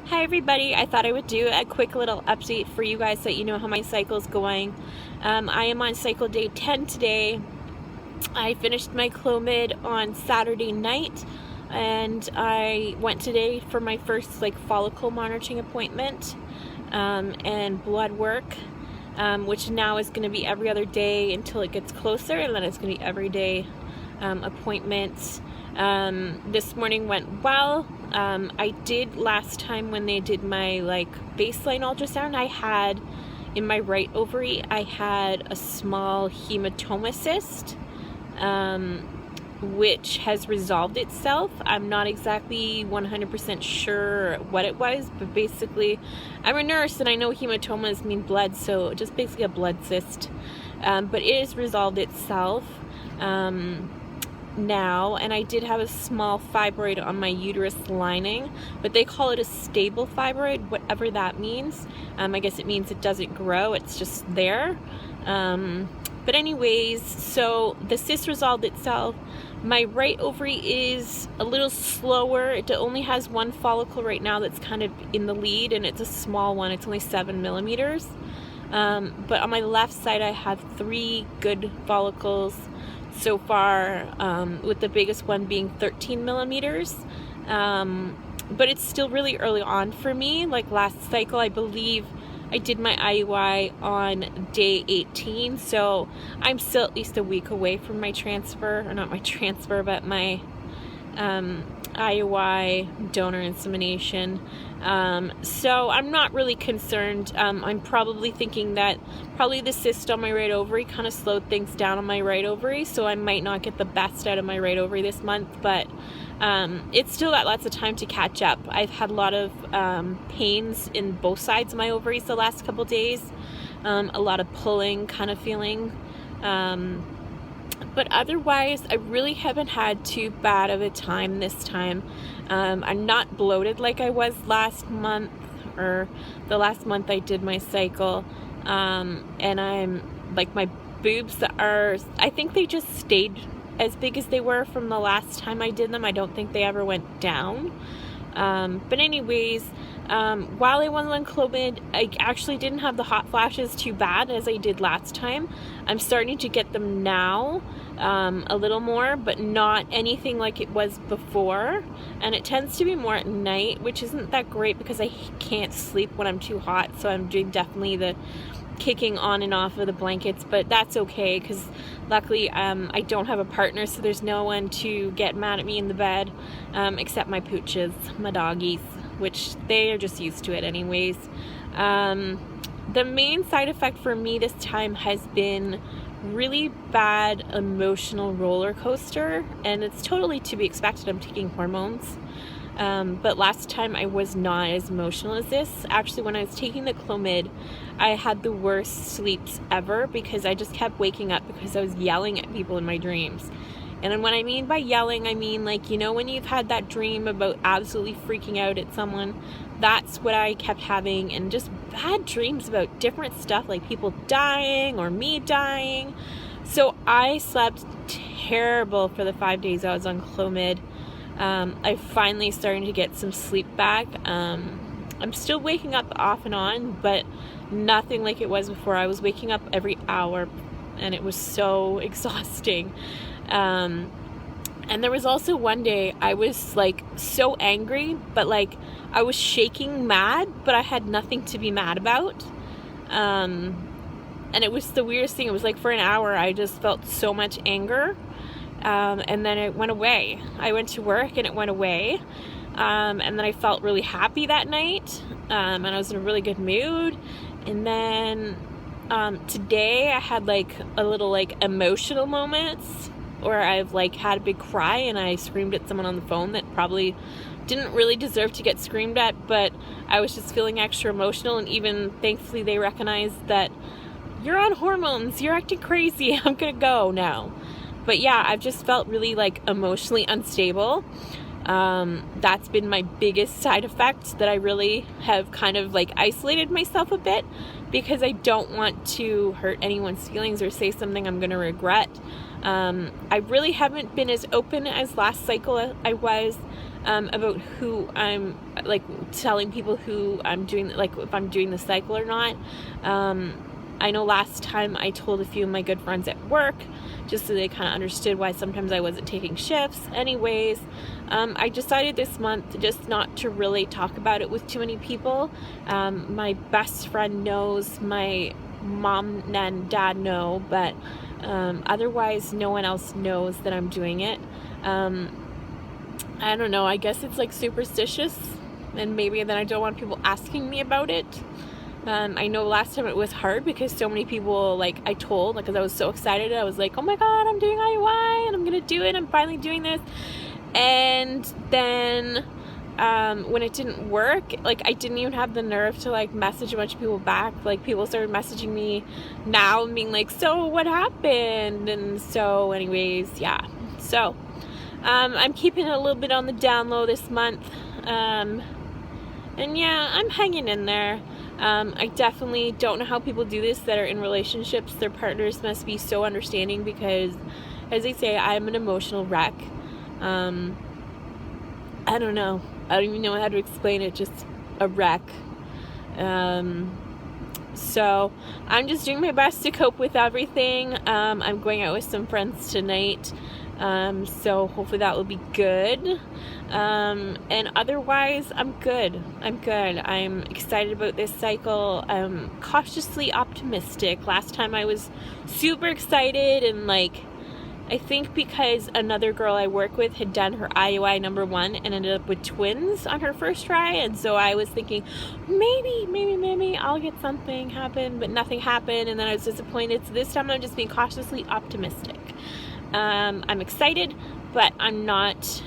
Hi everybody, I thought I would do a quick little update for you guys so that you know how my cycle's going. I am on cycle day 10 today. I finished my Clomid on Saturday night and I went today for my first follicle monitoring appointment and blood work, which now is going to be every other day until it gets closer, and then it's going to be every day appointments. This morning went well. I did last time when they did my baseline ultrasound, I had in my right ovary, I had a small hematoma cyst, which has resolved itself. I'm not exactly 100% sure what it was, but basically I'm a nurse and I know hematomas mean blood, so just basically a blood cyst. But it has resolved itself now, and I did have a small fibroid on my uterus lining, but they call it a stable fibroid, whatever that means. I guess it means it doesn't grow, it's just there. But anyways, so the cyst resolved itself. My right ovary is a little slower. It only has one follicle right now that's kind of in the lead, and it's a small one. It's only 7 millimeters. But on my left side, I have 3 good follicles so far, with the biggest one being 13 millimeters. But it's still really early on for me. Like last cycle, I believe I did my IUI on day 18, so I'm still at least a week away from my transfer, or not my transfer, but my IUI donor insemination. So I'm not really concerned. I'm probably thinking that the cyst on my right ovary kind of slowed things down on my right ovary, so I might not get the best out of my right ovary this month, but it's still got lots of time to catch up. I've had a lot of pains in both sides of my ovaries the last couple days, a lot of pulling kind of feeling. But otherwise, I really haven't had too bad of a time this time. I'm not bloated like I was last month, or the last month I did my cycle. And I'm my boobs I think they just stayed as big as they were from the last time I did them. I don't think they ever went down. But anyways, while I was on Clomid, I actually didn't have the hot flashes too bad as I did last time. I'm starting to get them now, a little more, but not anything like it was before. And it tends to be more at night, which isn't that great because I can't sleep when I'm too hot. So I'm doing definitely the kicking on and off of the blankets, but that's okay because luckily I don't have a partner, so there's no one to get mad at me in the bed, except my pooches, my doggies, which they are just used to it anyways. The main side effect for me this time has been really bad emotional roller coaster, and it's totally to be expected. I'm taking hormones. But last time I was not as emotional as this. Actually, when I was taking the Clomid, I had the worst sleeps ever because I just kept waking up because I was yelling at people in my dreams. And when I mean by yelling, I mean when you've had that dream about absolutely freaking out at someone, that's what I kept having, and just bad dreams about different stuff, like people dying or me dying. So I slept terrible for the 5 days I was on Clomid. I finally starting to get some sleep back. I'm still waking up off and on, but nothing like it was before. I was waking up every hour, and it was so exhausting. And there was also one day I was so angry, but I was shaking mad, but I had nothing to be mad about. And it was the weirdest thing. It was for an hour I just felt so much anger. And then it went away. I went to work and it went away. And then I felt really happy that night. And I was in a really good mood. And then today I had a little emotional moments where I've had a big cry and I screamed at someone on the phone that probably didn't really deserve to get screamed at, but I was just feeling extra emotional, and even thankfully they recognized that you're on hormones, you're acting crazy, I'm gonna go now. But yeah, I've just felt really emotionally unstable. That's been my biggest side effect, that I really have kind of isolated myself a bit because I don't want to hurt anyone's feelings or say something I'm going to regret. I really haven't been as open as last cycle I was. about who I'm, like, telling people who I'm doing, like, if I'm doing the cycle or not. I know last time I told a few of my good friends at work, just so they kind of understood why sometimes I wasn't taking shifts. Anyways, I decided this month just not to really talk about it with too many people. My best friend knows, my mom and dad know, but otherwise no one else knows that I'm doing it. I don't know, I guess it's like superstitious, and maybe then I don't want people asking me about it. I know last time it was hard because so many people, like, I told, like, because I was so excited, I was like, oh my god, I'm doing IUI and I'm gonna do it, I'm finally doing this. And then when it didn't work, like, I didn't even have the nerve to, like, message a bunch of people back. Like, people started messaging me now and being like, so what happened? And so anyways, yeah, so I'm keeping it a little bit on the down low this month, and yeah, I'm hanging in there. I definitely don't know how people do this that are in relationships. Their partners must be so understanding because, as they say, I'm an emotional wreck. I don't know. I don't even know how to explain it. Just a wreck. So I'm just doing my best to cope with everything. I'm going out with some friends tonight. So hopefully that will be good. And otherwise, I'm good. I'm excited about this cycle. I'm cautiously optimistic. Last time I was super excited, and, like, I think because another girl I work with had done her IUI #1 and ended up with twins on her first try, and so I was thinking maybe I'll get something happen, but nothing happened, and then I was disappointed. So this time I'm just being cautiously optimistic. I'm excited, but I'm not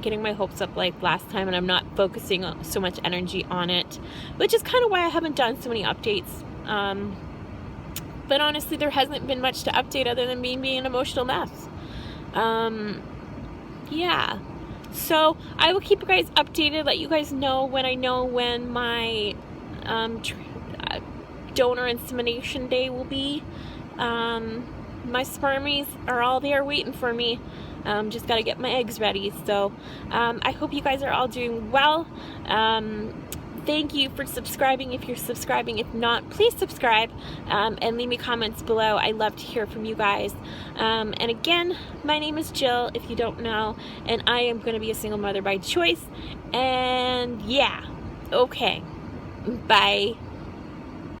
getting my hopes up like last time, and I'm not focusing so much energy on it, which is kind of why I haven't done so many updates. But honestly, there hasn't been much to update other than me being an emotional mess. Yeah. So I will keep you guys updated, let you guys know when my donor insemination day will be. My spermies are all there waiting for me. Just gotta get my eggs ready. So I hope you guys are all doing well. Thank you for subscribing if you're subscribing. If not, please subscribe, and leave me comments below. I love to hear from you guys. And again, my name is Jill, if you don't know, and I am going to be a single mother by choice. And yeah, okay, bye.